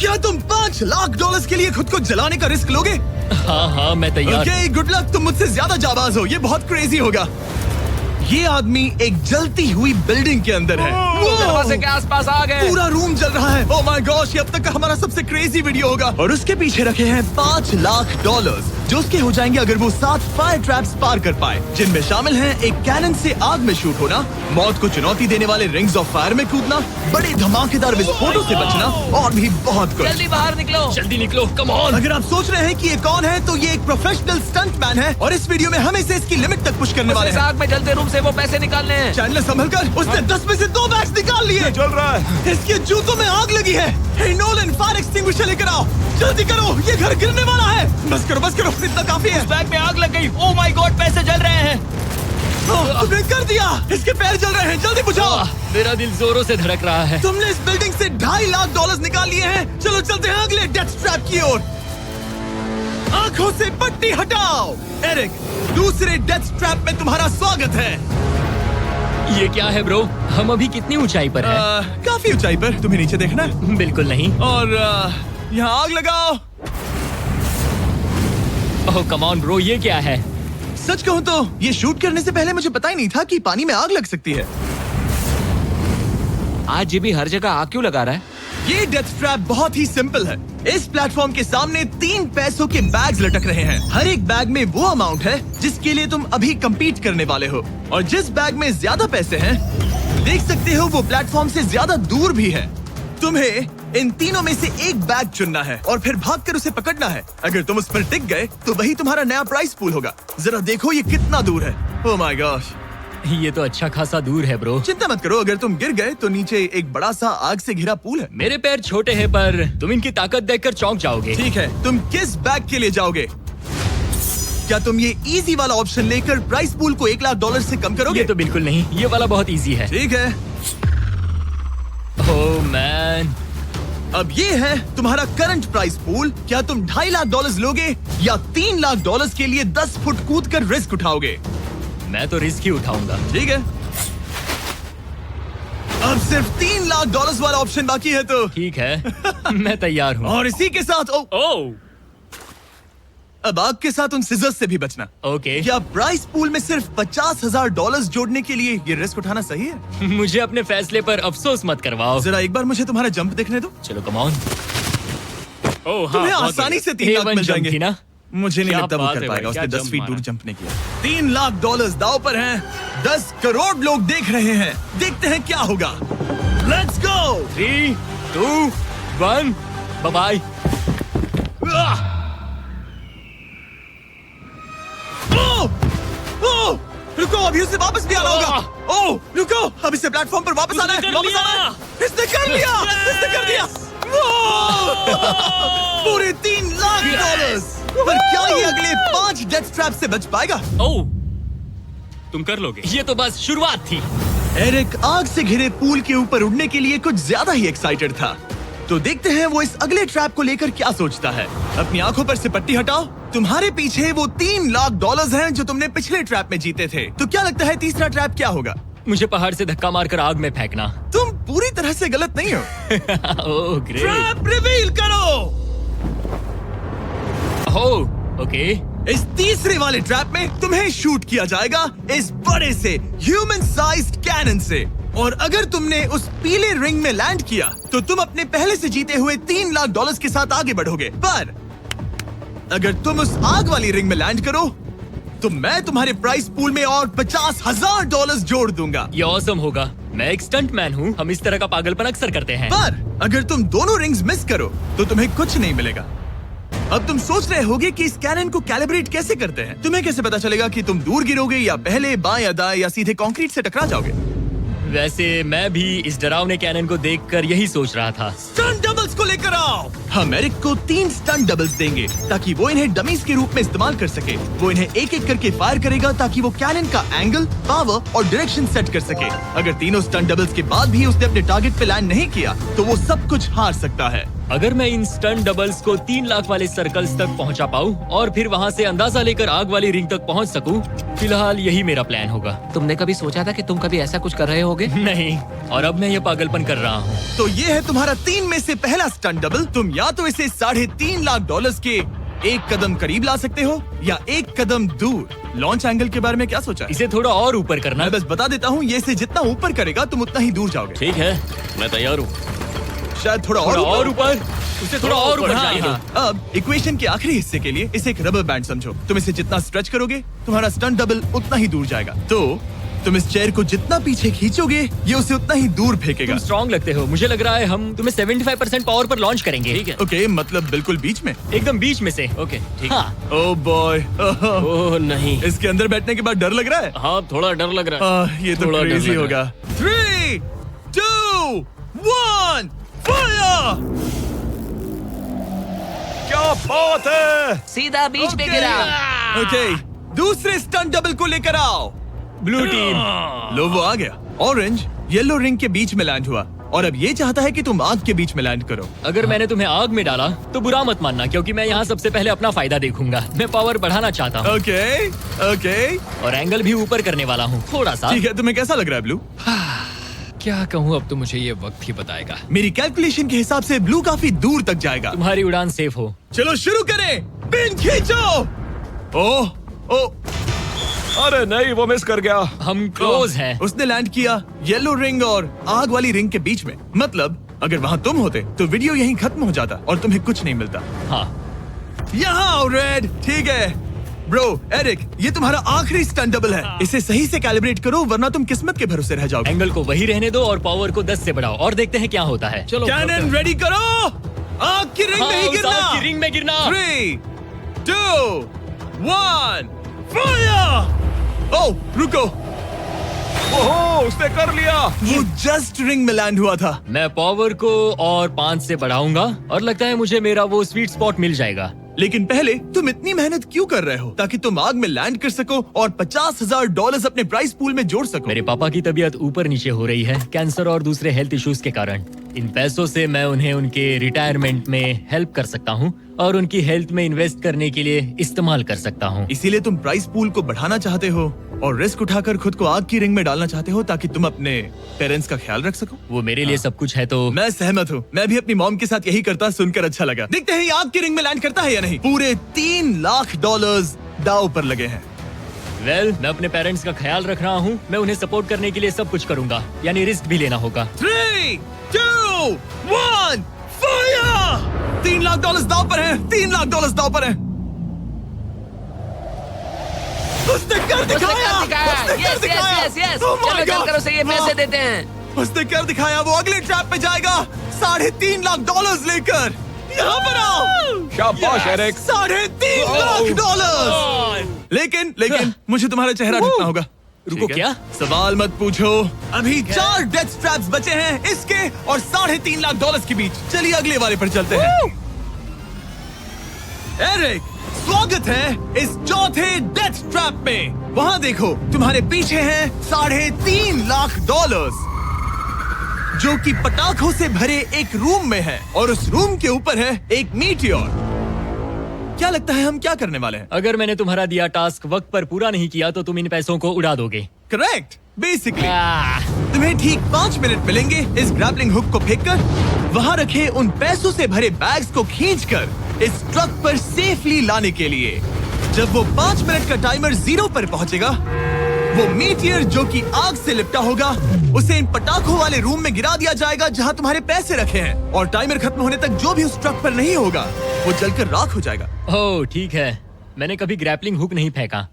क्या तुम $5 लाख के लिए खुद को जलाने का रिस्क लोगे? हाँ मैं तैयार। Okay, good luck. तुम मुझसे ज्यादा जाबाज हो, ये बहुत क्रेजी होगा। ये आदमी एक जलती हुई बिल्डिंग के अंदर है। दरवाजे के आसपास आ गए। पूरा रूम जल रहा है। ओह माय गॉश, ये अब तक का हमारा सबसे क्रेजी वीडियो होगा। और उसके पीछे रखे हैं $5 लाख, जो उसके हो जाएंगे अगर वो 7 फायर ट्रैप्स पार कर पाए, जिनमें शामिल हैं एक कैनन से आग में शूट होना, मौत को चुनौती देने वाले रिंग्स ऑफ फायर में कूदना, बड़े धमाकेदार विस्फोटों से बचना और भी बहुत कुछ। जल्दी बाहर निकलो। जल्दी निकलो, कम ऑन। अगर आप सोच रहे हैं कि ये कौन है, तो ये एक प्रोफेशनल स्टंट मैन है और इस वीडियो में हम इसे इसकी लिमिट तक पुश करने वाले इस हैं। आग में जलते रूम से वो पैसे निकालने हैं। चैनल संभल कर, उसने 10 में से 2 बैग्स निकाल लिए। चल रहा है। इसके जूतों में आग लगी है। हे नोलन, फायर एक्सटिंग्विशर लेकर आओ, जल्दी करो, ये घर गिरने वाला है। बस करो, इतना काफी है। उस बैग में आग लग गई। ओह माय गॉड, पैसे जल रहे हैं। तुमने कर दिया। इसके पैर जल रहे हैं, जल्दी बुझाओ। मेरा दिल जोरों से धड़क रहा है। तुमने इस बिल्डिंग से $2.5 लाख निकाल लिए हैं। चलो चलते हैं अगले डेथ ट्रैप की ओर। आंखों से पट्टी हटाओ। एरिक, दूसरे डेथ ट्रैप में तुम्हारा स्वागत है। ये क्या है ब्रो? हम अभी कितनी ऊंचाई पर हैं? काफी ऊंचाई पर। तुम्हें नीचे देखना है? बिल्कुल नहीं। और यहाँ आग लगाओ। ओह कम ऑन ब्रो, ये क्या है? सच कहूँ तो ये शूट करने से पहले मुझे पता ही नहीं था कि पानी में आग लग सकती है। आज ये भी हर जगह आग क्यों लगा रहा है? ये डेथ ट्रैप बहुत ही सिंपल है। इस प्लेटफॉर्म के सामने 3 पैसों के बैग्स लटक रहे हैं। हर एक बैग में वो अमाउंट है जिसके लिए तुम अभी कम्पीट करने वाले हो, और जिस बैग में ज्यादा पैसे हैं, देख सकते हो वो प्लेटफॉर्म से ज्यादा दूर भी है। तुम्हें इन तीनों में से एक बैग चुनना है और फिर भागकर उसे पकड़ना है। अगर तुम उस पर टिक गए तो वही तुम्हारा नया प्राइस पूल होगा। जरा देखो ये कितना दूर है। ओह माय गॉश, ये तो अच्छा खासा दूर है ब्रो। चिंता मत करो, अगर तुम गिर गए तो नीचे एक बड़ा सा आग से घिरा पूल है। मेरे पैर छोटे हैं पर तुम इनकी ताकत देखकर चौंक जाओगे। ठीक है, तुम किस बैग के लिए जाओगे? क्या तुम ये इजी वाला ऑप्शन लेकर प्राइस पूल को $1 लाख से कम करोगे? ये तो बिल्कुल नहीं, ये वाला बहुत इजी है। ठीक है, ओह मैन। अब ये है तुम्हारा करंट प्राइस पूल। क्या तुम $2.5 लाख लोगे या $3 लाख के लिए 10 फुट कूद कर रिस्क उठाओगे? मैं तो रिस्क ही उठाऊंगा। ठीक है, अब सिर्फ $3 लाख वाला ऑप्शन बाकी है तो ठीक है मैं तैयार हूँ। और इसी के साथ ओह अब आग के साथ उन सिजर्स से भी बचना। ओके। क्या प्राइस पूल में सिर्फ $50,000 जोड़ने के लिए ये रिस्क उठाना सही है? मुझे अपने फैसले पर अफसोस मत करवाओ। जरा एक बार मुझे तुम्हारा जंप देखने दो। चलो कम ऑन। ओह तुम्हें आसानी से 3 लाख मिल जाएंगे। थी ना? मुझे नहीं क्या लगता वो बात कर है पाएगा। भाई, उसने क्या 10 फीट जंप दूर मारा। जंप नहीं किया। $3 लाख दाव पर हैं। 10 करोड़ लोग देख रहे हैं। देखते हैं क्या होगा। Let's go. 3, 2, 1, bye bye. रुको, अभी उसे वापस भी आना होगा। ओह रुको, अब इसे प्लेटफॉर्म पर वापस आना है। उसने कर वापस लिया। आना है। इसने कर लिया। इसने कर दिया। पूरे $3 लाख। पर क्या ये अगले 5 डेथ ट्रैप से बच पाएगा? ओह तुम कर लोगे। ये तो बस शुरुआत थी। एरिक आग से घिरे पूल के ऊपर उड़ने के लिए कुछ ज्यादा ही एक्साइटेड था। तो देखते हैं वो इस अगले ट्रैप को लेकर क्या सोचता है। अपनी आंखों पर से पट्टी हटाओ। तुम्हारे पीछे वो $3 लाख हैं जो तुमने पिछले ट्रैप में जीते थे। तो क्या लगता है तीसरा ट्रैप क्या होगा? मुझे पहाड़ से धक्का मारकर आग में फेंकना। तुम पूरी तरह से गलत नहीं हो। Oh great. ट्रैप रिवील करो। Oh okay. इस तीसरे वाले ट्रैप में तुम्हें शूट किया जाएगा इस बड़े से ह्यूमन साइज्ड कैनन से, और अगर तुमने उस पीले रिंग में लैंड किया तो तुम अपने पहले से जीते हुए $3 लाख के साथ आगे बढ़ोगे। पर अगर तुम उस आग वाली रिंग में लैंड करो तो मैं तुम्हारे प्राइस पूल में और $50,000 जोड़ दूंगा। ये ऑसम होगा। मैं एक स्टंट मैन हूँ, हम इस तरह का पागलपन अक्सर करते हैं। पर अगर तुम दोनों रिंग्स मिस करो तो तुम्हें कुछ नहीं मिलेगा। अब तुम सोच रहे होगे कि इस कैनन को कैलिब्रेट कैसे करते हैं। तुम्हें कैसे पता चलेगा कि तुम दूर गिरोगे या पहले बाएं या दाएं या सीधे कंक्रीट से टकरा जाओगे? वैसे मैं भी इस डरावने कैनन को देखकर यही सोच रहा था। स्टंट डबल्स को लेकर आओ। हम एरिक को 3 स्टंट डबल्स देंगे ताकि वो इन्हें डमीज के रूप में इस्तेमाल कर सके। वो इन्हें एक एक करके फायर करेगा ताकि वो कैनन का एंगल, पावर और डायरेक्शन सेट कर सके। अगर तीनों स्टंट डबल्स के बाद भी उसने अपने टारगेट पे लैंड नहीं किया तो वो सब कुछ हार सकता है। अगर मैं इन स्टंट डबल्स को 3 लाख वाले सर्कल्स तक पहुंचा पाऊं और फिर वहां से अंदाजा लेकर आग वाली रिंग तक पहुंच सकूं, फिलहाल यही मेरा प्लान होगा। तुमने कभी सोचा था कि तुम कभी ऐसा कुछ कर रहे होगे? नहीं, और अब मैं ये पागलपन कर रहा हूँ। तो ये है तुम्हारा 3 में से पहला स्टंट डबल। तुम या तो इसे $3.5 लाख के एक कदम करीब ला सकते हो या एक कदम दूर। लॉन्च एंगल के बारे में क्या सोचा है? इसे थोड़ा और ऊपर करना। मैं बस बता देता हूँ, ये इसे जितना ऊपर करेगा तुम उतना ही दूर जाओगे। ठीक है, मैं तैयार हूँ। शायद थोड़ा और ऊपर, उसे थोड़ा और ऊपर हाँ, चाहिए। हाँ। अब इक्वेशन के आखिरी हिस्से के लिए इसे एक रबर बैंड समझो। तुम इसे जितना स्ट्रेच करोगे तुम्हारा स्टंट डबल उतना ही दूर जाएगा। तो तुम इस चेयर को जितना पीछे खींचोगे ये उसे उतना ही दूर फेंकेगा। तुम स्ट्रॉन्ग लगते हो। मुझे लग रहा है हम तुम्हें 75% पावर पर लॉन्च करेंगे। ठीक है। ओके, मतलब बिल्कुल बीच में? एकदम बीच में से। ओके, ठीक। हाँ। ओह बॉय, ओह नहीं, इसके अंदर बैठने के बाद डर लग रहा है। हाँ थोड़ा डर लग रहा है। ये तो थोड़ा डर क्रेजी लग होगा। 3, 2, 1, फायर! क्या बात है! सीधा बीच में गिरा। ओके, दूसरे स्टंट डबल को लेकर आओ। Blue team. लो, वो आ गया। ऑरेंज येलो रिंग के बीच में लैंड हुआ और अब ये चाहता है कि तुम आग के बीच में लैंड करो। अगर मैंने तुम्हें आग में डाला तो बुरा मत मानना, क्योंकि मैं यहाँ सबसे पहले अपना फायदा देखूंगा। मैं पावर बढ़ाना चाहता हूँ। ओके, ओके, और एंगल भी ऊपर करने वाला हूँ थोड़ा सा। ठीक है। तुम्हें कैसा लग रहा है ब्लू? क्या कहूँ, अब तो मुझे ये वक्त ही बताएगा। मेरी कैलकुलेशन के हिसाब से ब्लू काफी दूर तक जाएगा। तुम्हारी उड़ान सेफ हो। चलो शुरू करें। पिन खींचो। ओह, ओह, अरे नहीं, वो मिस कर गया। हम क्लोज हैं। उसने लैंड किया येलो रिंग और आग वाली रिंग के बीच में। मतलब अगर वहाँ तुम होते तो वीडियो यहीं खत्म हो जाता और तुम्हें कुछ नहीं मिलता। हाँ। यहाँ आओ रेड। ठीक है ब्रो, एरिक, ये तुम्हारा आखिरी स्टंट डबल है। इसे सही से कैलिब्रेट करो वरना तुम किस्मत के भरोसे रह जाओगे। एंगल को वही रहने दो और पावर को 10 से बढ़ाओ और देखते हैं क्या होता है। चलो कैनन रेडी करो। आग की रिंग में ही उस गिरना। आग की रिंग में गिरना। 3, 2, 1, फायर! ओह, रुको। ओह, उसने कर लिया। वो जस्ट रिंग में लैंड हुआ था। मैं पावर को और 5 से बढ़ाऊंगा और लगता है मुझे मेरा वो स्वीट स्पॉट मिल जाएगा। लेकिन पहले तुम इतनी मेहनत क्यों कर रहे हो? ताकि तुम आग में लैंड कर सको और $50,000 अपने प्राइस पूल में जोड़ सको। मेरे पापा की तबीयत ऊपर नीचे हो रही है, कैंसर और दूसरे हेल्थ इश्यूज के कारण। इन पैसों से मैं उन्हें उनके रिटायरमेंट में हेल्प कर सकता हूँ और उनकी हेल्थ में इन्वेस्ट करने के लिए इस्तेमाल कर सकता हूँ। इसीलिए तुम प्राइस पूल को बढ़ाना चाहते हो और रिस्क उठाकर खुद को आग की रिंग में डालना चाहते हो ताकि तुम अपने पेरेंट्स का ख्याल रख सको। वो मेरे लिए सब कुछ है तो मैं सहमत हूँ। मैं भी अपनी मॉम के साथ यही करता, सुनकर अच्छा लगा। देखते हैं ये आग की रिंग में लैंड करता है या नहीं। पूरे $3 लाख दांव पर लगे हैं। मैं अपने पेरेंट्स का ख्याल रख रहा हूँ। मैं उन्हें सपोर्ट करने के लिए सब कुछ करूंगा, यानी रिस्क भी लेना होगा। 3, 2, 1, फायर! $3 लाख दांव पर है। $3 लाख दांव पर है। उसने कर दिखाया। Yes yes yes. चलो चलकर उसे ये पैसे देते हैं। उसने कर दिखाया। वो अगले ट्रैप पे जाएगा $3.5 लाख लेकर। यहाँ पर आओ। शाबाश एरिक। $3.5 लाख। लेकिन मुझे तुम्हारा चेहरा ढूंढना होगा। रुको, ठीक है? क्या? सवाल मत पूछो। अभी 4 डेथ ट्रैप्स बचे हैं, इसके और $3.5 लाख के बीच। चलिए अगले वाले पर चलते हैं। एरिक, स्वागत है इस चौथे डेथ ट्रैप में। वहाँ देखो, तुम्हारे पीछे है $3.5 लाख, जो कि पटाखों से भरे एक रूम में है और उस रूम के ऊपर है एक मीटियोर। क्या लगता है हम क्या करने वाले हैं? अगर मैंने तुम्हारा दिया टास्क वक्त पर पूरा नहीं किया तो तुम इन पैसों को उड़ा दोगे। करेक्ट। बेसिकली तुम्हें ठीक 5 मिनट मिलेंगे इस ग्रैपलिंग हुक को फेंककर वहाँ रखे उन पैसों से भरे बैग्स को खींचकर इस ट्रक पर सेफली लाने के लिए। जब वो 5 मिनट का टाइमर 0 पर पहुंचेगा, वो मीटियर जो कि आग से लिपटा होगा उसे इन पटाखों वाले रूम में गिरा दिया जाएगा जहां तुम्हारे पैसे रखे हैं। और टाइमर खत्म होने तक जो भी उस ट्रक पर नहीं होगा वो जलकर राख हो जाएगा। ओह ठीक है, मैंने कभी ग्रैपलिंग हुक नहीं फेंका।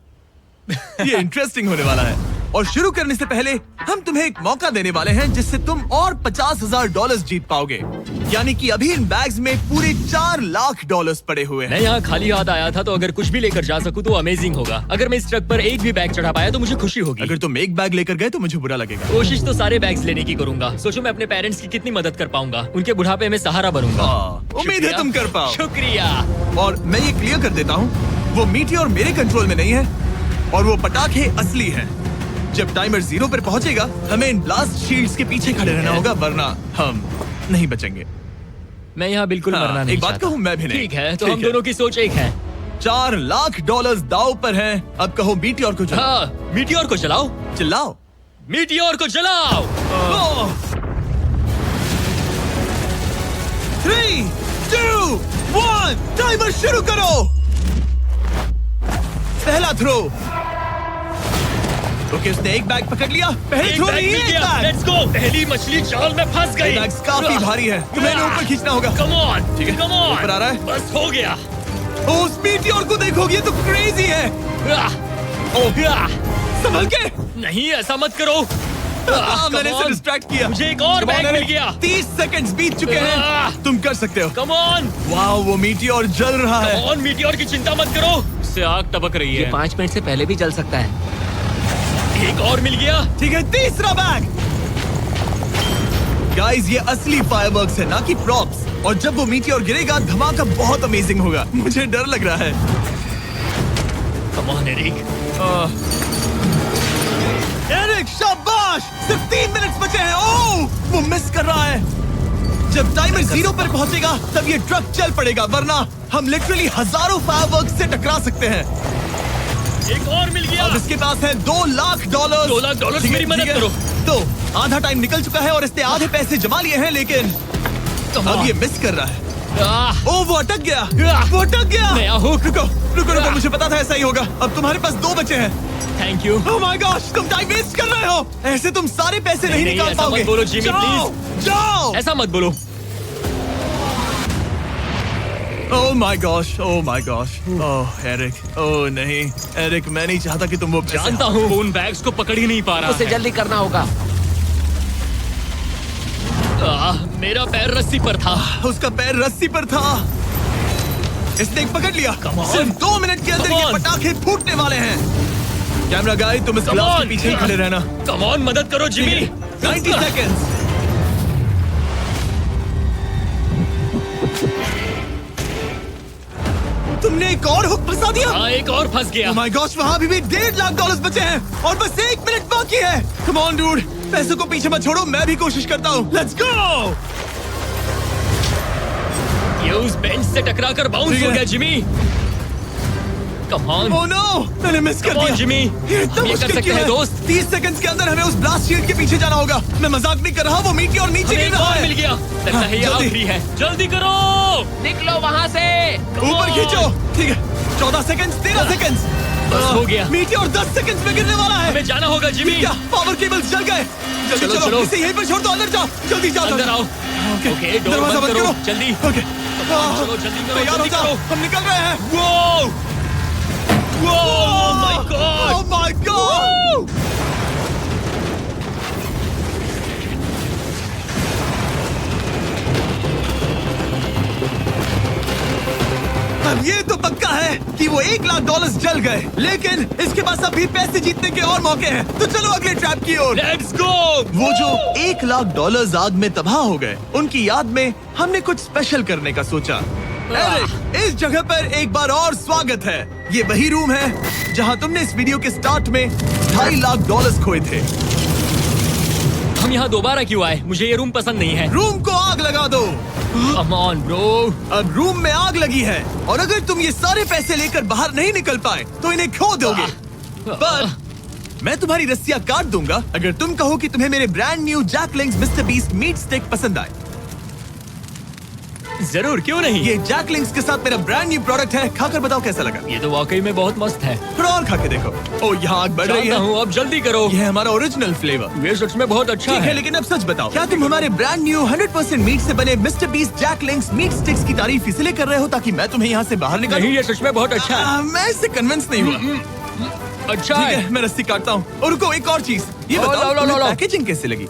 ये इंटरेस्टिंग होने वाला है। और शुरू करने से पहले हम तुम्हें एक मौका देने वाले हैं जिससे तुम और $50,000 जीत पाओगे। यानी कि अभी इन बैग्स में पूरे $4 लाख पड़े हुए हैं। मैं यहाँ खाली हाथ आया था, तो अगर कुछ भी लेकर जा सकूं तो अमेजिंग होगा। अगर मैं इस ट्रक पर एक भी बैग चढ़ा पाया तो मुझे खुशी होगी। अगर तुम एक बैग लेकर गए तो मुझे बुरा लगेगा। कोशिश तो सारे बैग्स लेने की करूंगा। सोचो मैं अपने पेरेंट्स की कितनी मदद कर पाऊंगा। उनके बुढ़ापे में सहारा बनूंगा। उम्मीद है तुम कर पाओ। शुक्रिया। और मैं ये क्लियर कर देता हूँ, वो मीटियोर मेरे कंट्रोल में नहीं है और वो पटाखे असली हैं। जब टाइमर 0 पर पहुंचेगा हमें इन ब्लास्ट शील्ड्स के पीछे खड़े रहना होगा, वरना हम नहीं बचेंगे। मैं यहाँ बिल्कुल हाँ, मरना नहीं एक बात चाहता। कहूँ, मैं भी नहीं। ठीक है, तो ठीक हम है। दोनों की सोच एक है। $4 लाख दाव पर हैं। अब कहो मीटियोर को जलाओ। हाँ, मीटियोर को जलाओ। चिल्लाओ। मीटियोर को जलाओ। 3, 2, 1 टाइमर शुरू करो। पहला थ्रो। ओके, उसने एक बैग पकड़ लिया। पहले थ्रो नहीं, एक बैग। Let's go. पहली मछली जाल में फंस गई। बैग्स काफी भारी है, तुम्हें इन्हें ऊपर खींचना होगा। कम ऑन, ठीक है, कम ऑन। ऊपर आ रहा है। बस हो गया। ओ, उस मीटियोर को देखोगे तो क्रेजी है। संभल के। नहीं, ऐसा मत करो। मैंने come इसे on. डिस्ट्रैक्ट किया। मुझे एक और Come on, bag mill Eric. गया। 30 सेकंड्स बीत चुके हैं। तुम कर सकते हो। Come on. वाह, वो मीटियोर जल रहा है। कम ऑन, मीटियोर की चिंता मत करो। इससे आग टपक रही ये है। 5 मिनट से पहले भी जल सकता है। एक और मिल गया। ठीक है, तीसरा बैग। गाइस, ये असली फायरवर्क्स है, ना कि प्रॉप्स। और जब वो मीटियोर गिरेगा, धमाका बहुत अमेजिंग होगा। मुझे डर लग रहा है। Come on Eric. एरिक, शाबाश! सिर्फ 3 मिनट बचे हैं। ओह, वो मिस कर रहा है। जब टाइमर 0 पर पहुंचेगा, तब ये ट्रक चल पड़ेगा, वरना हम लिटरली हजारों फायरवर्क्स से टकरा सकते हैं। एक और मिल गया। अब इसके पास है $2 लाख। $2 लाख, ठीक है, मेरी मदद ठीक है। करो। तो आधा टाइम निकल चुका है और इसने आधे पैसे जमा लिए हैं, लेकिन अब ये मिस कर रहा है। ओह, वो अटक गया। वो अटक गया। नया हुक। रुको रुको रुको, मुझे पता था ऐसा ही होगा। अब तुम्हारे पास 2 बचे हैं। Thank you. Oh my gosh, तुम टाइम वेस्ट कर रहे हो। ऐसे तुम सारे पैसे नहीं नहीं, निकाल ऐसा पाओगे। मत बोलो, जिमी, जाओ, जाओ। ऐसा मत बोलो। Oh my gosh, oh my gosh. Oh Eric, oh नहीं एरिक, मैं नहीं चाहता कि तुम वो पैसे जानता हूँ, उन बैग्स को पकड़ ही नहीं पा रहा उसे है। जल्दी करना होगा। मेरा पैर रस्सी पर था। उसका पैर रस्सी पर था। इसने एक पकड़ लिया। Come on. सिर्फ 2 मिनट के अंदर Come ये on. पटाखे फूटने वाले हैं। कैमरा गाय, तुम इस Come ग्लास on. के पीछे ही खड़े रहना। कम ऑन, मदद करो जिमी। 90 सेकेंड्स। तुमने एक और हुक फंसा दिया। हाँ, एक और फंस गया। Oh my gosh, वहाँ अभी भी $1.5 लाख बचे हैं और बस 1 मिनट बाकी है। Come on, dude, पैसों को पीछे मत छोड़ो, मैं भी कोशिश करता हूँ। Let's go! ये उस बेंच से टकरा कर बाउंस ठीक हो है। गया Jimmy. Come on. Oh no, मैंने मिस कर Come on, दिया। जिमी। ये इतना हम ये कर मुश्किल सकते क्यों हैं, है? दोस्त। 30 सेकंड्स के अंदर हमें उस ब्लास्ट शील्ड के पीछे जाना होगा। मैं मजाक नहीं कर रहा, वो मीटियोर नीचे हमें गिर एक रहा और है। मिल गया। लगता है ये जल्दी। आखिरी है। जल्दी करो। निकलो वहाँ से। ऊपर on. खींचो। ठीक है, 14 सेकंड्स, 13 सेकंड्स। बस हो गया। मीटियोर 10 सेकंड्स में गिरने वाला है। हमें जाना होगा जिमी। क्या पावर केबल्स जल गए? जल्दी चलो, चलो, चलो। इसे यहीं पर छोड़ दो, अंदर जाओ। जल्दी जाओ। अंदर आओ। ओके, ओके, डोर दरवाजा बंद करो। जल्दी। ओके, चलो, जल्दी करो, तैयार हो जल्दी जाओ, करो। हम निकल रहे हैं। वो Oh my God! Oh my God! अब ये तो पक्का है कि वो $1 लाख जल गए, लेकिन इसके पास अभी पैसे जीतने के और मौके हैं। तो चलो अगले ट्रैप की ओर। Let's go! वो जो $1 लाख आग में तबाह हो गए, उनकी याद में हमने कुछ स्पेशल करने का सोचा। एरिक, इस जगह पर एक बार और स्वागत है। ये वही रूम है जहां तुमने इस वीडियो के स्टार्ट में $2.5 लाख खोए थे। हम यहाँ दोबारा क्यों आए? मुझे ये रूम पसंद नहीं है। रूम को आग लगा दो। Come on, bro. अब रूम में आग लगी है और अगर तुम ये सारे पैसे लेकर बाहर नहीं निकल पाए तो इन्हें खो दोगे। पर मैं तुम्हारी रस्सियां काट दूंगा अगर तुम कहो कि तुम्हें मेरे brand new jacklings Mister Beast meat stick पसंद आए। जरूर, क्यों नहीं? ये जैकलिंग्स के साथ मेरा ब्रांड न्यू प्रोडक्ट है, खाकर बताओ कैसा लगा। ये तो वाकई में बहुत मस्त है। थोड़ा और खा के देखो। ओ, यहाँ आग बढ़ रही जानता है। हूँ, अब जल्दी करो। ये है हमारा ओरिजिनल फ्लेवर। ये सच में बहुत अच्छा ठीक है, है। लेकिन अब सच बताओ, क्या तुम हमारे ब्रांड न्यू 100% मीट से बने मिस्टर बीस्ट जैकलिंग्स मीट स्टिक्स की तारीफ इसलिए कर रहे हो ताकि मैं तुम्हें यहाँ से बाहर निकालूं? नहीं, ये सच में बहुत अच्छा है। मैं इससे कन्विंस नहीं हुआ। अच्छा ठीक है। है, मैं रस्सी काटता हूँ। और रुको, एक और चीज, ये लो, बताओ लो, लो, तुम्हें लो। पैकेजिंग कैसे लगी?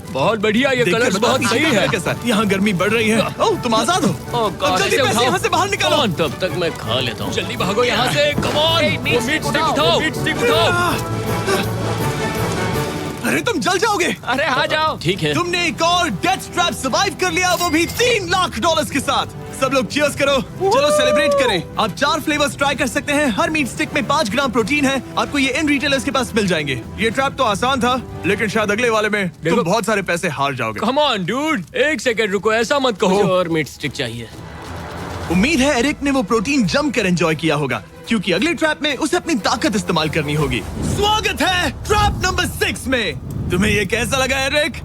बहुत बढ़िया, ये देखकर कलर्स बताओ बहुत पीछे सही का है। कैसा है? यहाँ गर्मी बढ़ रही है। ओह, तुम आजाद हो। अब जल्दी पैसे यहाँ से बाहर निकालो। Come on, तब तक मैं खा लेता हूँ। जल्दी भागो यहाँ से। Come on, Hey, meat वो stick मीट स्टिक उठाओ, उठाओ। वो मीट स्टिक उठाओ। अरे तुम जल जाओगे। अरे आ जाओ। ठीक है। तुमने एक और डेथ ट्रैप सर्वाइव कर लिया, वो भी $3 लाख के साथ। सब लोग चीयर्स करो। चलो सेलिब्रेट करें। आप 4 फ्लेवर्स ट्राई कर सकते हैं। हर मीट स्टिक में 5 ग्राम प्रोटीन है। आपको ये इन रिटेलर्स के पास मिल जाएंगे। ये ट्रैप तो आसान था, लेकिन शायद अगले वाले में तुम बहुत सारे पैसे हार जाओगे। कम ऑन डूड, एक सेकंड रुको, ऐसा मत कहो। और मीट स्टिक चाहिए। उम्मीद है एरिक ने वो प्रोटीन जमकर एंजॉय किया होगा, क्योंकि अगले ट्रैप में उसे अपनी ताकत इस्तेमाल करनी होगी। स्वागत है ट्रैप नंबर 6 में। तुम्हें ये कैसा लगा एरिक?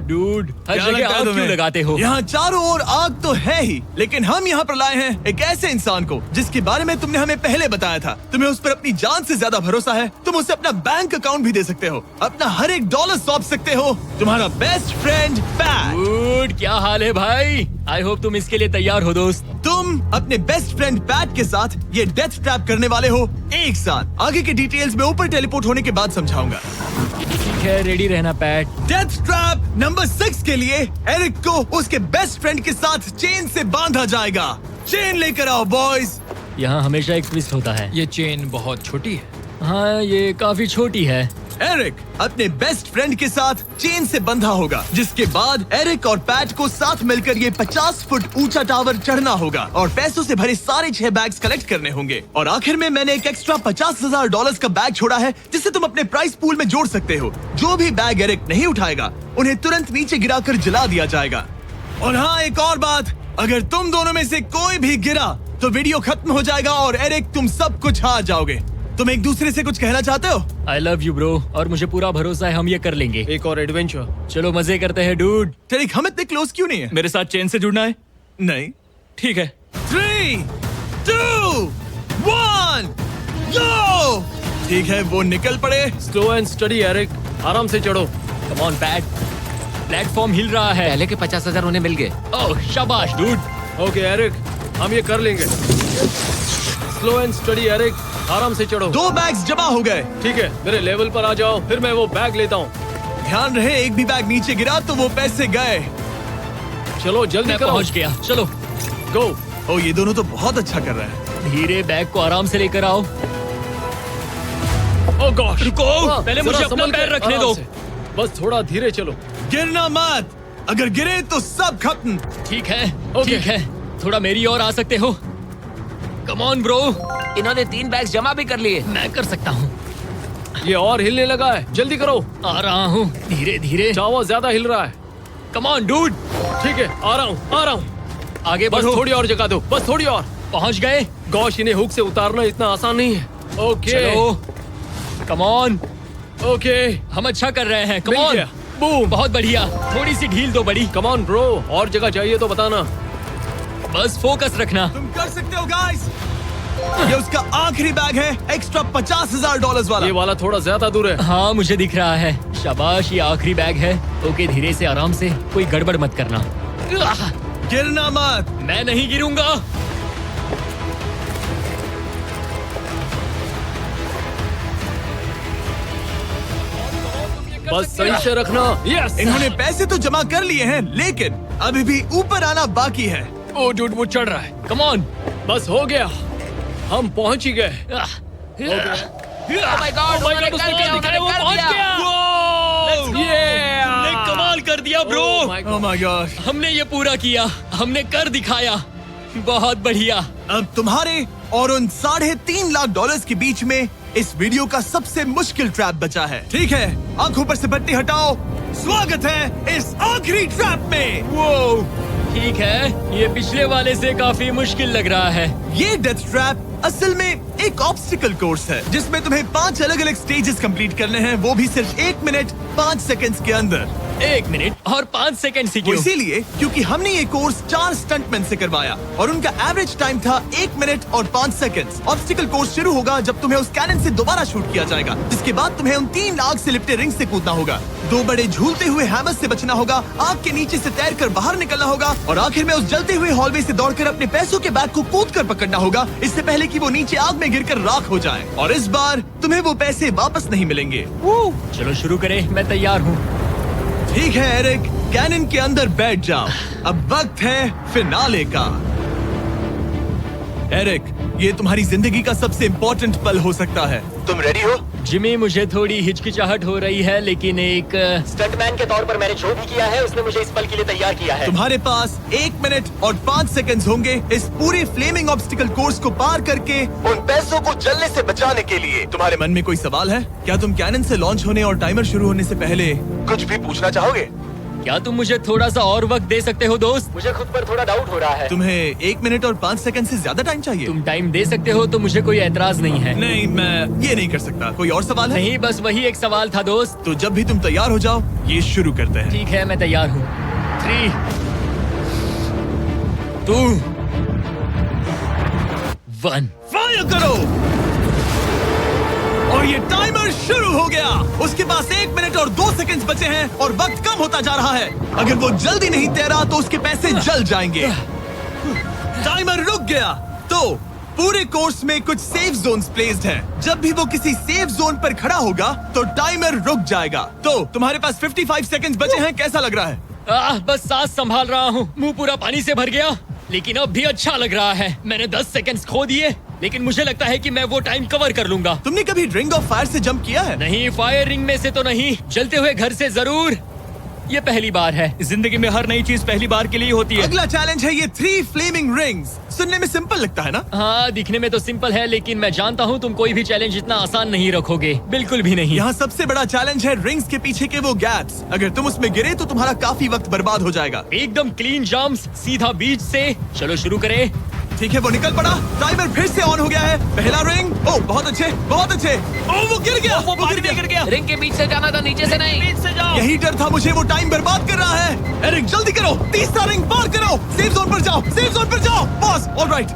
डूड, हर क्या जगह लगता है आग तुम्हें? क्यों लगाते हो? यहाँ चारों ओर आग तो है ही, लेकिन हम यहाँ पर लाए हैं एक ऐसे इंसान को जिसके बारे में तुमने हमें पहले बताया था। तुम्हें उस पर अपनी जान से ज्यादा भरोसा है। तुम उसे अपना बैंक अकाउंट भी दे सकते हो, अपना हर एक डॉलर सौंप सकते हो। तुम्हारा बेस्ट फ्रेंड पैट। डूड, क्या हाल है भाई? आई होप तुम इसके लिए तैयार हो दोस्त। तुम अपने बेस्ट फ्रेंड पैट के साथ ये डेथ ट्रैप करने वाले हो एक साथ। आगे के डिटेल्स में ऊपर टेलीपोर्ट होने के बाद समझाऊंगा। ठीक है, रेडी रहना पैट। डेथ ट्रैप नंबर 6 के लिए एरिक को उसके बेस्ट फ्रेंड के साथ चेन से बांधा जाएगा। चेन लेकर आओ बॉयज। यहाँ हमेशा एक ट्विस्ट होता है। ये चेन बहुत छोटी है। हाँ, ये काफी छोटी है। एरिक अपने बेस्ट फ्रेंड के साथ चेन से बंधा होगा, जिसके बाद एरिक और पैट को साथ मिलकर ये 50 फुट ऊंचा टावर चढ़ना होगा और पैसों से भरे सारे 6 बैग्स कलेक्ट करने होंगे। और आखिर में मैंने एक एक्स्ट्रा $50,000 का बैग छोड़ा है, जिसे तुम अपने प्राइस पूल में जोड़ सकते हो। जो भी बैग एरिक नहीं उठाएगा, उन्हें तुरंत नीचे गिराकर जला दिया जाएगा। और हाँ, एक और बात, अगर तुम दोनों में से कोई भी गिरा तो वीडियो खत्म हो जाएगा और एरिक तुम सब कुछ हार जाओगे। तुम एक दूसरे से कुछ कहना चाहते हो? आई लव यू ब्रो, और मुझे पूरा भरोसा है हम ये कर लेंगे। एक और एडवेंचर। चलो मजे करते हैं डूड। टेरिक, हम इतने क्लोज क्यों नहीं है? मेरे साथ चेन से जुड़ना है? नहीं। ठीक है। 3, 2, 1, go! ठीक है, वो निकल पड़े। स्लो एंड स्टडी एरिक, आराम से चढ़ो। कम ऑन पैट, प्लेटफॉर्म हिल रहा है। पहले के 50,000 उन्हें मिल गए। ओह शाबाश डूड। ओके एरिक, हम ये कर लेंगे। स्लो एंड स्टडी एरिक, आराम से चढ़ो। 2 बैग्स जमा हो गए। ठीक है, मेरे लेवल पर आ जाओ, फिर मैं वो बैग लेता हूँ। ध्यान रहे, एक भी बैग नीचे गिरा तो वो पैसे गए। चलो जल्दी मैं करो। पहुंच गया, चलो। गो। ओ, ये दोनों तो बहुत अच्छा कर रहे हैं। धीरे बैग को आराम से लेकर आओ। ओह गॉश, रुको, पहले मुझे जरा अपना संभल के, पैर रखने आराम दो। से। बस थोड़ा धीरे चलो। गिरना मत, अगर गिरे तो सब खत्म। ठीक है, ओके। ठीक है, थोड़ा मेरी ओर आ सकते हो? कम ऑन ब्रो, इन्होंने 3 बैग्स जमा भी कर लिए। मैं कर सकता हूँ। ये और हिलने लगा है, जल्दी करो। आ रहा हूँ, धीरे धीरे। चावा ज्यादा हिल रहा है। कम ऑन डूड, ठीक है, आ रहा हूँ, आ रहा हूँ। आगे बस बढ़ो। थोड़ी और जगह दो, बस थोड़ी और। पहुँच गए। गॉश, इन्हें हुक से उतारना इतना आसान नहीं है। ओके चलो, कम ऑन, ओके, हम अच्छा कर रहे हैं। कम मिल ऑन, गया। बूम। बहुत बढ़िया। थोड़ी सी ढील दो बड़ी। कम ऑन ब्रो, और जगह चाहिए तो बताना। बस फोकस रखना। तुम कर सकते हो गाइस। ये उसका आखिरी बैग है, एक्स्ट्रा $50,000 वाला। ये वाला थोड़ा ज्यादा दूर है। हाँ, मुझे दिख रहा है। शाबाश, ये आखिरी बैग है। ओके, धीरे से, आराम से, कोई गड़बड़ मत करना। आह, गिरना मत। मैं नहीं गिरूंगा। बस सही से रखना। यस। इन्होंने पैसे तो जमा कर लिए हैं, लेकिन अभी भी ऊपर आना बाकी है। ओ डूड, वो चढ़ रहा है। Come on. बस हो गया, हम पहुंच ही गए। Oh my God, उन्होंने कर दिया, उन्होंने वो कर पहुंच दिया। गया। Yeah! हमने कमाल कर दिया bro. Oh my God. Oh my gosh। हमने ये पूरा किया, हमने कर दिखाया। बहुत बढ़िया। अब तुम्हारे और उन $3.5 लाख के बीच में इस वीडियो का सबसे मुश्किल ट्रैप बचा है। ठीक है, आंखों पर से पट्टी हटाओ। स्वागत है इस आखिरी ट्रैप में। वो ठीक है, ये पिछले वाले से काफी मुश्किल लग रहा है। ये डेथ ट्रैप असल में एक ऑब्स्टिकल कोर्स है, जिसमें तुम्हें 5 अलग अलग स्टेजेस कंप्लीट करने हैं, वो भी सिर्फ 1 मिनट 5 सेकंड्स के अंदर। 1 मिनट और 5 सेकंड ही वो क्यों? इसीलिए क्योंकि हमने ये कोर्स 4 स्टंटमैन से करवाया और उनका एवरेज टाइम था 1 मिनट और 5 सेकंड्स। ऑब्स्टिकल कोर्स शुरू होगा जब तुम्हें उस कैनन से दोबारा शूट किया जाएगा, जिसके बाद तुम्हें उन 3 आग से लिपटे रिंग से कूदना होगा, 2 बड़े झूलते हुए हैमर से बचना होगा, आग के नीचे से तैरकर बाहर निकलना होगा और आखिर में उस जलते हुए हॉलवे से दौड़कर अपने पैसों के बैग को कूदकर पकड़ना होगा, इससे पहले कि वो नीचे आग में गिरकर राख हो जाए। और इस बार तुम्हें वो पैसे वापस नहीं मिलेंगे। चलो शुरू करें, मैं तैयार हूँ। ठीक है एरिक, कैनन के अंदर बैठ जाओ। अब वक्त है फिनाले का। एरिक, ये तुम्हारी जिंदगी का सबसे इम्पोर्टेंट पल हो सकता है। तुम रेडी हो? जिमी, मुझे थोड़ी हिचकिचाहट हो रही है, लेकिन एक स्टंटमैन के तौर पर मैंने जो भी किया है उसने मुझे इस पल के लिए तैयार किया है। तुम्हारे पास 1 मिनट और 5 सेकंड्स होंगे इस पूरे फ्लेमिंग ऑब्स्टिकल कोर्स को पार करके उन पैसों को जलने से बचाने के लिए। तुम्हारे मन में कोई सवाल है? क्या तुम कैनन से लॉन्च होने और टाइमर शुरू होने से पहले कुछ भी पूछना चाहोगे? क्या तुम मुझे थोड़ा सा और वक्त दे सकते हो दोस्त? मुझे खुद पर थोड़ा डाउट हो रहा है। तुम्हें 1 मिनट और 5 सेकंड से ज्यादा टाइम चाहिए? तुम टाइम दे सकते हो तो मुझे कोई एतराज नहीं है। नहीं, मैं ये नहीं कर सकता। कोई और सवाल है? नहीं, बस वही एक सवाल था दोस्त। तो जब भी तुम तैयार हो जाओ, ये शुरू करते हैं। ठीक है, मैं तैयार हूँ। 3, 2, 1। फायर करो! और ये टाइमर शुरू हो गया। उसके पास 1 मिनट और 2 सेकंड्स बचे हैं और वक्त कम होता जा रहा है। अगर वो जल्दी नहीं तैरा तो उसके पैसे जल जाएंगे। टाइमर रुक गया। तो पूरे कोर्स में कुछ सेफ जोन्स प्लेस्ड हैं। जब भी वो किसी सेफ जोन पर खड़ा होगा तो टाइमर रुक जाएगा। तो तुम्हारे पास 55 सेकंड्स बचे हैं। कैसा लग रहा है? बस सांस संभाल रहा हूँ। मुंह पूरा पानी से भर गया, लेकिन अब भी अच्छा लग रहा है। मैंने 10 सेकंड्स खो दिए, लेकिन मुझे लगता है कि मैं वो टाइम कवर कर लूंगा। तुमने कभी रिंग ऑफ फायर से जंप किया है? नहीं, फायर रिंग में से तो नहीं, जलते हुए घर से जरूर। ये पहली बार है। जिंदगी में हर नई चीज पहली बार के लिए होती है। अगला चैलेंज है ये 3 फ्लेमिंग रिंग्स। सुनने में सिंपल लगता है ना? हाँ, दिखने में तो सिंपल है, लेकिन मैं जानता हूँ तुम कोई भी चैलेंज इतना आसान नहीं रखोगे। बिल्कुल भी नहीं। यहाँ सबसे बड़ा चैलेंज है रिंग्स के पीछे के वो गैप्स। अगर तुम उसमें गिरे तो तुम्हारा काफी वक्त बर्बाद हो जाएगा। एकदम क्लीन जंप्स, सीधा बीच से। चलो शुरू करें। ठीक है, वो निकल पड़ा। टाइमर फिर से ऑन हो गया है। पहला रिंग। ओह, बहुत अच्छे, बहुत अच्छे। ओह, वो गिर गया। वो गिर गया। रिंग के बीच से जाना था, नीचे से नहीं। बीच से जाओ। यही डर था मुझे, वो टाइम बर्बाद कर रहा है। एरिक, जल्दी करो। तीसरा रिंग पार करो। सेफ जोन पर जाओ, सेफ जोन पर जाओ। Boss, alright.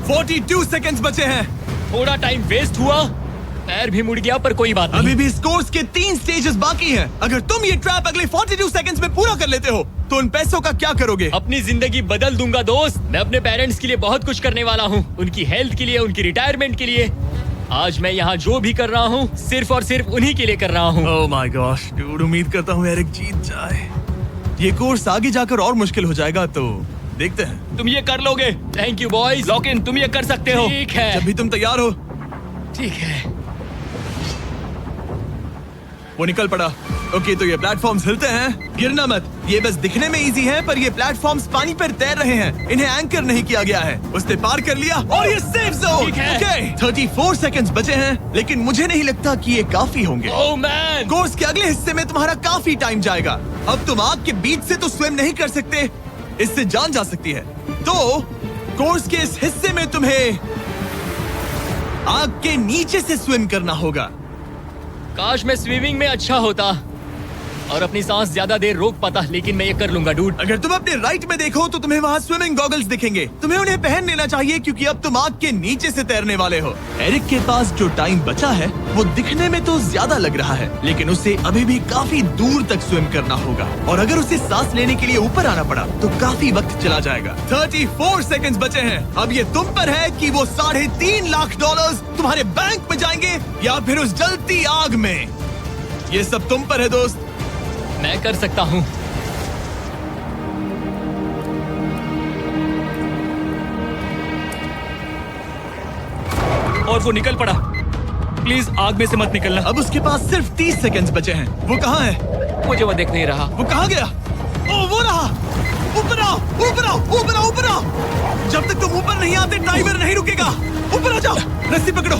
42 सेकंड्स बचे हैं। थोड़ा टाइम वेस्ट हुआ, पैर भी मुड़ गया, पर कोई बात नहीं। अभी भी इस कोर्स के 3 स्टेजेस बाकी हैं। अगर तुम ये ट्रैप अगले 42 सेकंड्स में पूरा कर लेते हो तो उन पैसों का क्या करोगे? अपनी जिंदगी बदल दूंगा दोस्त। मैं अपने पेरेंट्स के लिए बहुत कुछ करने वाला हूँ, उनकी हेल्थ के लिए, उनकी रिटायरमेंट के लिए। आज मैं यहाँ जो भी कर रहा हूँ सिर्फ और सिर्फ उन्हीं के लिए कर रहा हूँ। ओह माय गॉश, डूड, उम्मीद करता हूँ एरिक जीत जाए। ये कोर्स आगे जाकर और मुश्किल हो जाएगा, तो देखते हैं। तुम ये कर लोगे। Thank you boys. Lock in, तुम ये कर सकते हो। ठीक है, जब भी तुम तैयार हो। ठीक है। वो निकल पड़ा। ओके, तो ये प्लेटफॉर्म्स हिलते हैं। गिरना मत। ये बस दिखने में इजी है, पर ये प्लेटफॉर्म्स पानी पर तैर रहे हैं। इन्हें एंकर नहीं किया गया है। उसने पार कर लिया और ये सेफ जोन। ठीक है। ओके, 34 सेकंड्स बचे हैं, लेकिन मुझे नहीं लगता कि ये काफी होंगे। ओह मैन, कोर्स के अगले हिस्से में तुम्हारा काफी टाइम जाएगा। अब तुम आग के बीच से तो स्विम नहीं कर सकते, इससे जान जा सकती है। तो कोर्स के इस हिस्से में तुम्हें आग के नीचे से स्विम करना होगा। काश मैं स्विमिंग में अच्छा होता और अपनी सांस ज्यादा देर रोक पाता, लेकिन मैं ये कर लूंगा डूड। अगर तुम अपने राइट में देखो तो तुम्हें वहाँ स्विमिंग गॉगल्स दिखेंगे। तुम्हें उन्हें पहन लेना चाहिए, क्योंकि अब तुम आग के नीचे से तैरने वाले हो। एरिक के पास जो टाइम बचा है वो दिखने में तो ज्यादा लग रहा है, लेकिन उसे अभी भी काफी दूर तक स्विम करना होगा। और अगर उसे सांस लेने के लिए ऊपर आना पड़ा तो काफी वक्त चला जाएगा। 34 सेकंड्स बचे हैं। अब ये तुम पर है कि वो $3.5 लाख तुम्हारे बैंक में जाएंगे या फिर उस जलती आग में। ये सब तुम पर है दोस्त। मैं कर सकता हूँ। और वो निकल पड़ा। प्लीज आग में से मत निकलना। अब उसके पास सिर्फ 30 सेकंड्स बचे हैं। वो कहाँ है? मुझे वो देख नहीं रहा। वो कहाँ गया? ओह, वो रहा। ऊपर आओ, ऊपर आओ, ऊपर आओ, ऊपर आओ। जब तक तुम ऊपर नहीं आते टाइमर नहीं रुकेगा। ऊपर आ जाओ, रस्सी पकड़ो।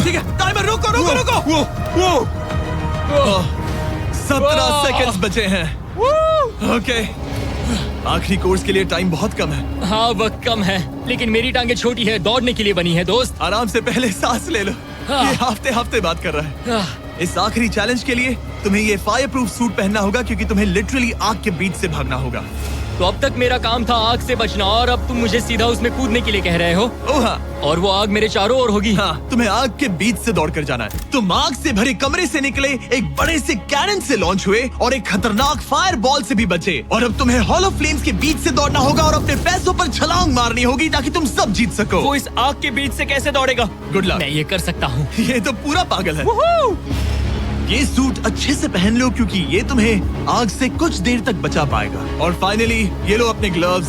ठीक है, टाइमर रोको, रोको, रोको। वो 17 सेकंड्स बचे हैं। ओके, आखिरी कोर्स के लिए टाइम बहुत कम है। हाँ, वक्त कम है, लेकिन मेरी टांगे छोटी है, दौड़ने के लिए बनी है दोस्त। आराम से पहले सांस ले लो। ये हफ्ते हफ्ते बात कर रहा है। इस आखिरी चैलेंज के लिए तुम्हें ये फायर प्रूफ सूट पहनना होगा, क्योंकि तुम्हें लिटरली आग के बीच से भागना होगा। तो अब तक मेरा काम था आग से बचना, और अब तुम मुझे सीधा उसमें कूदने के लिए कह रहे हो। ओह हाँ, और वो आग मेरे चारों ओर होगी। हाँ, तुम्हें आग के बीच से दौड़ कर जाना है। तुम आग से भरे कमरे से निकले, एक बड़े से कैनन से लॉन्च हुए और एक खतरनाक फायर बॉल से भी बचे। और अब तुम्हें हॉलो फ्लेम्स के बीच से दौड़ना होगा और अपने पैसों पर छलांग मारनी होगी ताकि तुम सब जीत सको। वो इस आग के बीच से कैसे दौड़ेगा? Good luck. मैं ये कर सकता हूँ। ये तो पूरा पागल है। ये सूट अच्छे से पहन लो, क्योंकि ये तुम्हें आग से कुछ देर तक बचा पाएगा। और फाइनली ये लो अपने ग्लव्स।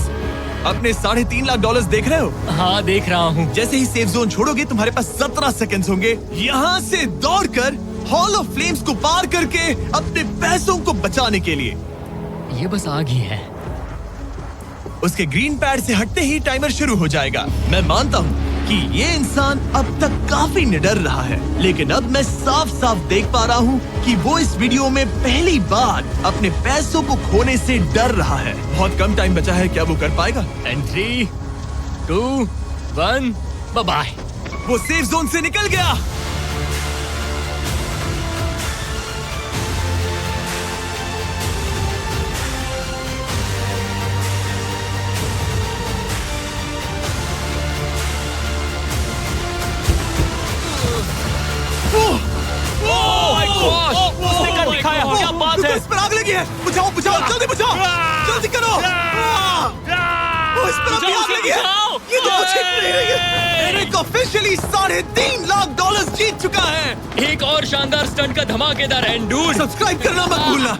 अपने $3.5 लाख देख रहे हो? हाँ, देख रहा हूँ। जैसे ही सेफ जोन छोड़ोगे तुम्हारे पास 17 सेकंड्स होंगे यहाँ से दौड़कर हॉल ऑफ फ्लेम्स को पार करके अपने पैसों को बचाने के लिए। ये बस आग ही है। उसके ग्रीन पैड से हटते ही टाइमर शुरू हो जाएगा। मैं मानता हूँ कि ये इंसान अब तक काफी निडर रहा है, लेकिन अब मैं साफ साफ देख पा रहा हूँ कि वो इस वीडियो में पहली बार अपने पैसों को खोने से डर रहा है। बहुत कम टाइम बचा है, क्या वो कर पाएगा? And 3, 2, 1, bye. वो सेफ जोन से निकल गया। उसने कर दिखाया, क्या बात है? इस पर आग लगी है। बुझाओ बुझाओ, जल्दी बुझाओ, जल्दी करो। इस पर अभी आग लगी है। ये तो कुछ ही नहीं रही है। एरिक ऑफिशियली $3.5 लाख जीत चुका है। एक और शानदार स्टंट का धमाकेदार एंड डूड। सब्सक्राइब करना मत भूलना।